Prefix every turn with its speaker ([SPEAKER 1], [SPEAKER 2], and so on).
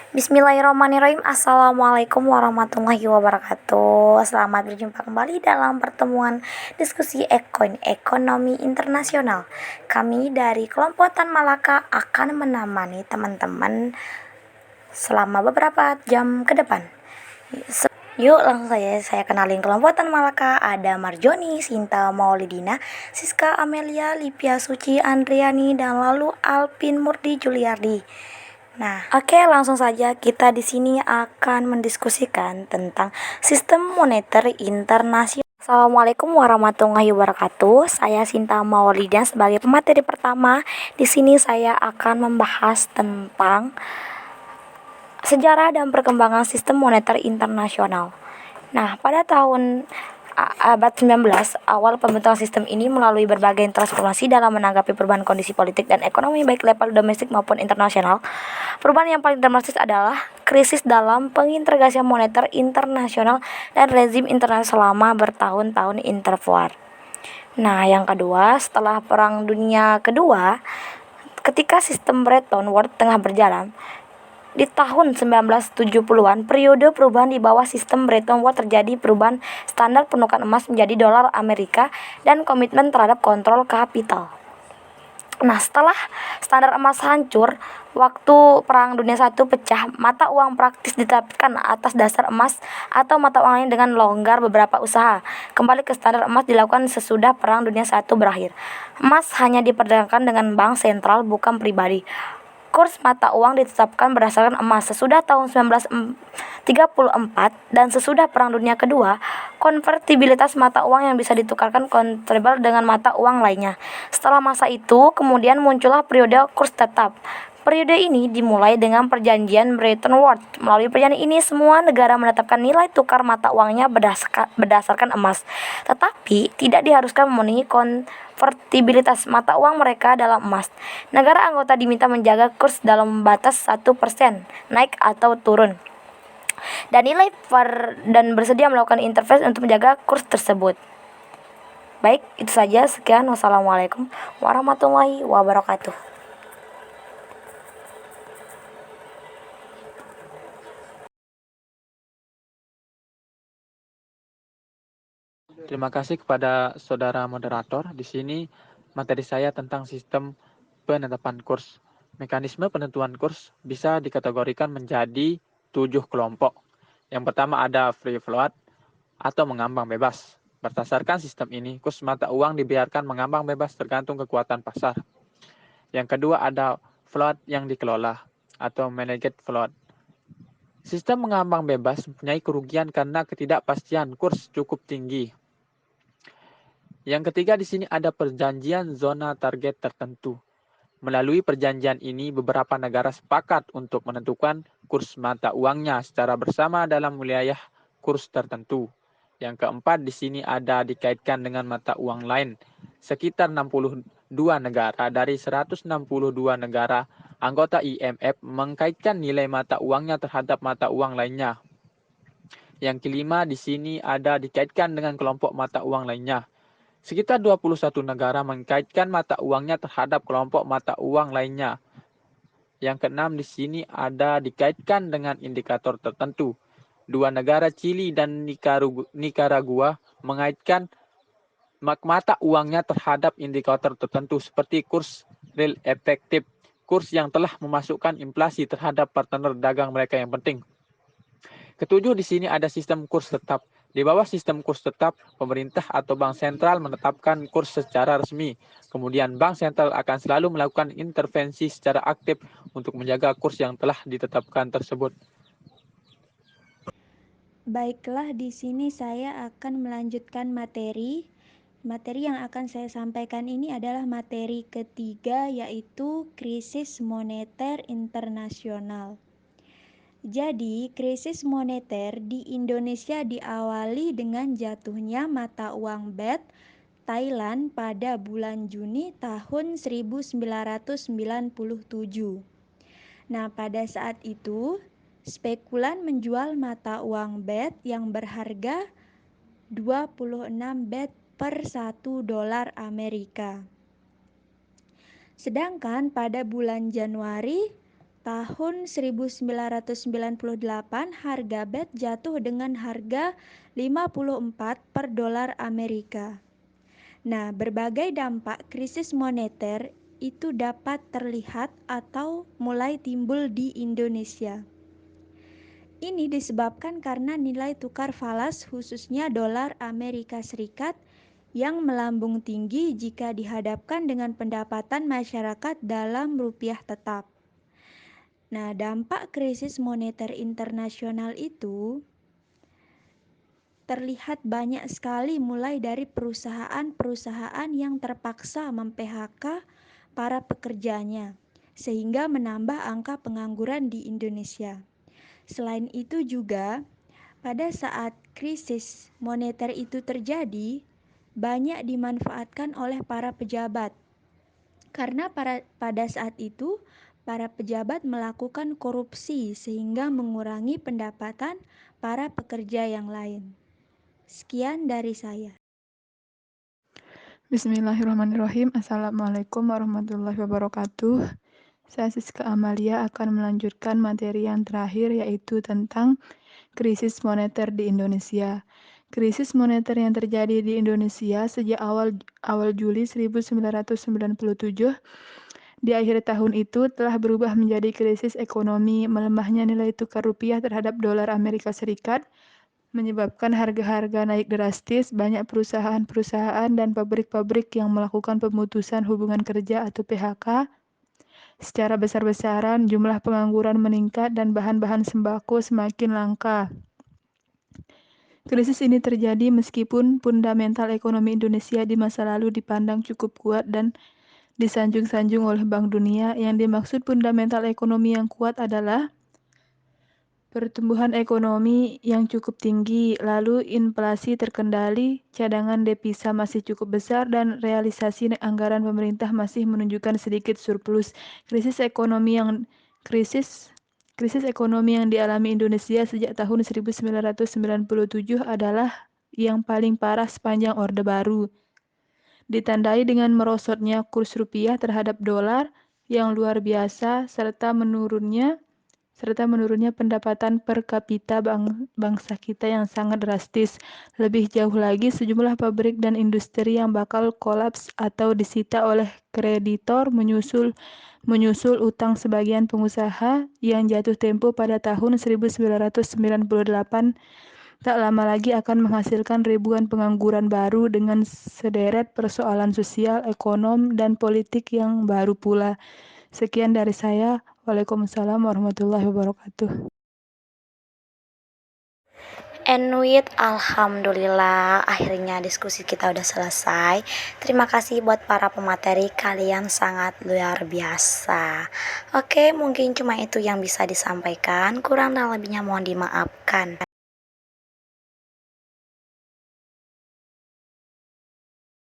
[SPEAKER 1] Bismillahirrahmanirrahim. Assalamualaikum warahmatullahi wabarakatuh. Selamat berjumpa kembali dalam pertemuan diskusi ekonomi internasional. Kami dari kelompok Tan Malaka akan menemani teman-teman selama beberapa jam ke depan. Yuk langsung saja saya kenalin kelompok Tan Malaka. Ada Marjoni, Sinta Maulidina, Siska Amelia, Lipia Suci, Andriani, dan lalu Alpin Murdi Juliardi. Nah, oke, langsung saja kita di sini akan mendiskusikan tentang sistem moneter internasional. Assalamualaikum warahmatullahi wabarakatuh. Saya Sinta Maulidina sebagai pemateri pertama. Di sini saya akan membahas tentang sejarah dan perkembangan sistem moneter internasional. Nah, pada tahun abad 19, awal pembentukan sistem ini melalui berbagai transformasi dalam menanggapi perubahan kondisi politik dan ekonomi baik level domestik maupun internasional. Perubahan yang paling dramatis adalah krisis dalam pengintegrasian moneter internasional dan rezim internasional selama bertahun-tahun interwar. Nah, yang kedua, setelah Perang Dunia Kedua, ketika sistem Bretton Woods tengah berjalan, di tahun 1970-an, periode perubahan di bawah sistem Bretton Woods terjadi perubahan standar penukaran emas menjadi dolar Amerika dan komitmen terhadap kontrol kapital. Nah, setelah standar emas hancur, waktu Perang Dunia I pecah, mata uang praktis ditetapkan atas dasar emas atau mata uang lain dengan longgar beberapa usaha. Kembali ke standar emas dilakukan sesudah Perang Dunia I berakhir. Emas hanya diperdagangkan dengan bank sentral, bukan pribadi. Kurs mata uang ditetapkan berdasarkan emas. Sesudah tahun 1934 dan sesudah Perang Dunia Kedua, konvertibilitas mata uang yang bisa ditukarkan konvertibel dengan mata uang lainnya. Setelah masa itu, kemudian muncullah periode kurs tetap. Periode ini dimulai dengan perjanjian Bretton Woods. Melalui perjanjian ini, semua negara menetapkan nilai tukar mata uangnya berdasarkan emas, tetapi tidak diharuskan memenuhi konvertibilitas mata uang mereka dalam emas. Negara anggota diminta menjaga kurs dalam batas 1%, naik atau turun, dan bersedia melakukan intervensi untuk menjaga kurs tersebut. Baik, itu saja. Sekian. Wassalamualaikum warahmatullahi wabarakatuh.
[SPEAKER 2] Terima kasih kepada saudara moderator. Di sini materi saya tentang sistem penetapan kurs. Mekanisme penentuan kurs bisa dikategorikan menjadi 7 kelompok. Yang pertama ada free float atau mengambang bebas. Berdasarkan sistem ini, kurs mata uang dibiarkan mengambang bebas tergantung kekuatan pasar. Yang kedua ada float yang dikelola atau managed float. Sistem mengambang bebas mempunyai kerugian karena ketidakpastian kurs cukup tinggi. Yang ketiga di sini ada perjanjian zona target tertentu. Melalui perjanjian ini, beberapa negara sepakat untuk menentukan kurs mata uangnya secara bersama dalam wilayah kurs tertentu. Yang keempat di sini ada dikaitkan dengan mata uang lain. Sekitar 62 negara dari 162 negara anggota IMF mengkaitkan nilai mata uangnya terhadap mata uang lainnya. Yang kelima di sini ada dikaitkan dengan kelompok mata uang lainnya. Sekitar 21 negara mengkaitkan mata uangnya terhadap kelompok mata uang lainnya. Yang keenam di sini ada dikaitkan dengan indikator tertentu. 2 negara Chili dan Nicaragua mengaitkan mata uangnya terhadap indikator tertentu seperti kurs real efektif, kurs yang telah memasukkan inflasi terhadap partner dagang mereka yang penting. Ketujuh di sini ada sistem kurs tetap. Di bawah sistem kurs tetap, pemerintah atau bank sentral menetapkan kurs secara resmi. Kemudian bank sentral akan selalu melakukan intervensi secara aktif untuk menjaga kurs yang telah ditetapkan tersebut.
[SPEAKER 3] Baiklah, di sini saya akan melanjutkan materi. Materi yang akan saya sampaikan ini adalah materi ketiga, yaitu krisis moneter internasional. Jadi, krisis moneter di Indonesia diawali dengan jatuhnya mata uang BET Thailand pada bulan Juni tahun 1997. Nah, pada saat itu, spekulan menjual mata uang BET yang berharga 26 BET per 1 dolar Amerika. Sedangkan pada bulan Januari tahun 1998 harga BET jatuh dengan harga 54 per dolar Amerika. Nah, berbagai dampak krisis moneter itu dapat terlihat atau mulai timbul di Indonesia. Ini disebabkan karena nilai tukar falas khususnya dolar Amerika Serikat yang melambung tinggi jika dihadapkan dengan pendapatan masyarakat dalam rupiah tetap. Nah, dampak krisis moneter internasional itu terlihat banyak sekali, mulai dari perusahaan-perusahaan yang terpaksa mem-PHK para pekerjanya, sehingga menambah angka pengangguran di Indonesia. Selain itu juga, pada saat krisis moneter itu terjadi, banyak dimanfaatkan oleh para pejabat. Karena pada saat itu, para pejabat melakukan korupsi sehingga mengurangi pendapatan para pekerja yang lain. Sekian dari saya.
[SPEAKER 4] Bismillahirrahmanirrahim. Assalamualaikum warahmatullahi wabarakatuh. Saya Siska Amalia akan melanjutkan materi yang terakhir, yaitu tentang krisis moneter di Indonesia. Krisis moneter yang terjadi di Indonesia sejak awal Juli 1997 di akhir tahun itu telah berubah menjadi krisis ekonomi. Melemahnya nilai tukar rupiah terhadap dolar Amerika Serikat menyebabkan harga-harga naik drastis. Banyak perusahaan-perusahaan dan pabrik-pabrik yang melakukan pemutusan hubungan kerja atau PHK secara besar-besaran. Jumlah pengangguran meningkat dan bahan-bahan sembako semakin langka. Krisis ini terjadi meskipun fundamental ekonomi Indonesia di masa lalu dipandang cukup kuat dan disanjung-sanjung oleh Bank Dunia. Yang dimaksud fundamental ekonomi yang kuat adalah pertumbuhan ekonomi yang cukup tinggi, lalu inflasi terkendali, cadangan devisa masih cukup besar, dan realisasi anggaran pemerintah masih menunjukkan sedikit surplus. Krisis ekonomi yang dialami Indonesia sejak tahun 1997 adalah yang paling parah sepanjang Orde Baru. Ditandai dengan merosotnya kurs rupiah terhadap dolar yang luar biasa serta menurunnya pendapatan per kapita bangsa kita yang sangat drastis. Lebih jauh lagi, sejumlah pabrik dan industri yang bakal kolaps atau disita oleh kreditor menyusul utang sebagian pengusaha yang jatuh tempo pada tahun 1998 tak lama lagi akan menghasilkan ribuan pengangguran baru dengan sederet persoalan sosial, ekonom, dan politik yang baru pula. Sekian dari saya. Waalaikumsalam warahmatullahi wabarakatuh.
[SPEAKER 1] Alhamdulillah, akhirnya diskusi kita udah selesai. Terima kasih buat para pemateri, kalian sangat luar biasa. Oke, mungkin cuma itu yang bisa disampaikan. Kurang dan lebihnya mohon dimaafkan.